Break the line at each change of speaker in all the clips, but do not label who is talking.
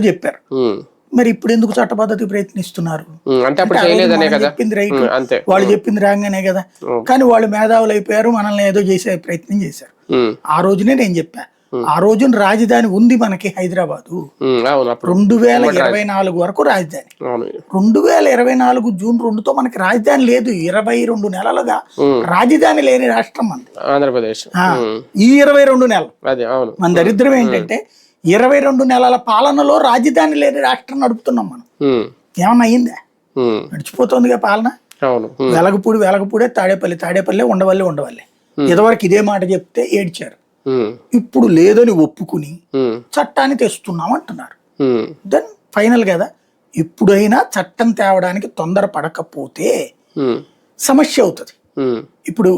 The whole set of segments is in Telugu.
చెప్పారు. మరి ఇప్పుడు ఎందుకు చట్టబద్ధత ప్రయత్నిస్తున్నారు
అంటే
చెప్పింది రైట్, వాళ్ళు చెప్పింది రాగానే కదా. కానీ వాళ్ళు మేధావులు అయిపోయారు, మనల్ని ఏదో చేసే ప్రయత్నం చేశారు. ఆ రోజునే నేను చెప్పా, ఆ రోజున రాజధాని ఉంది మనకి హైదరాబాదు. 2024 వరకు రాజధాని. 2024 జూన్ 2తో మనకి రాజధాని లేదు. 22 నెలలుగా రాజధాని లేని రాష్ట్రం మనది
ఆంధ్రప్రదేశ్.
ఈ 22 నెలలు మన దరిద్రం ఏంటంటే 22 నెలల పాలనలో రాజధాని లేని రాష్ట్రం నడుపుతున్నాం మనం. ఏమన్నా అయ్యిందా? నడిచిపోతుందిగా పాలన. వెలగపూడే, తాడేపల్లి, ఉండవల్లి. ఇదివరకు ఇదే మాట చెప్తే ఏడ్చారు. ఇప్పుడు లేదని ఒప్పుకుని చట్టాన్ని తెస్తున్నాం అంటున్నారు. దెన్ ఫైనల్ కదా, ఇప్పుడైనా చట్టం తేవడానికి తొందర పడకపోతే సమస్య అవుతుంది. ఇప్పుడు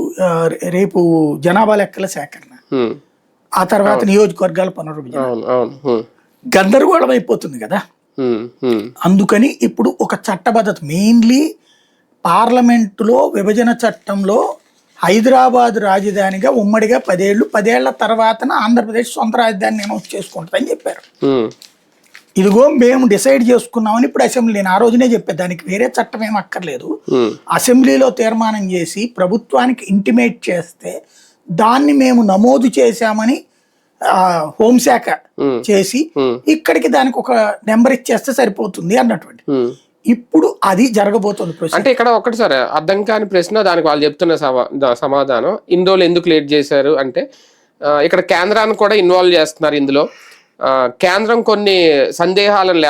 రేపు జనాభా లెక్కల సేకరణ, ఆ తర్వాత నియోజకవర్గాల పునర్విభజన, గందరగోళం అయిపోతుంది కదా. అందుకని ఇప్పుడు ఒక చట్టబద్ధత, మెయిన్లీ పార్లమెంటులో విభజన చట్టంలో హైదరాబాద్ రాజధానిగా ఉమ్మడిగా 10 ఏళ్ల తర్వాత ఆంధ్రప్రదేశ్ సొంత రాజధాని అనౌన్స్ చేసుకుంటుందని చెప్పారు. ఇదిగో మేము డిసైడ్ చేసుకున్నామని ఇప్పుడు అసెంబ్లీ, నేను ఆ రోజునే చెప్పాను, దానికి వేరే చట్టం ఏం అక్కర్లేదు. అసెంబ్లీలో తీర్మానం చేసి ప్రభుత్వానికి ఇంటిమేట్ చేస్తే దాన్ని మేము నమోదు చేశామని హోంశాఖ చేసి ఇక్కడికి దానికి ఒక నెంబర్ ఇచ్చేస్తే సరిపోతుంది అన్నటువంటి. ఇప్పుడు అది జరగబోతుంది.
అంటే ఇక్కడ ఒకటి సార్ అర్థం కాని ప్రశ్న, దానికి వాళ్ళు చెప్తున్న సమాధానం, ఇన్ని రోజులు ఎందుకు లేట్ చేశారు అంటే ఇక్కడ కేంద్రాన్ని కూడా ఇన్వాల్వ్ చేస్తున్నారు ఇందులో. కేంద్రం కొన్ని సందేహాలను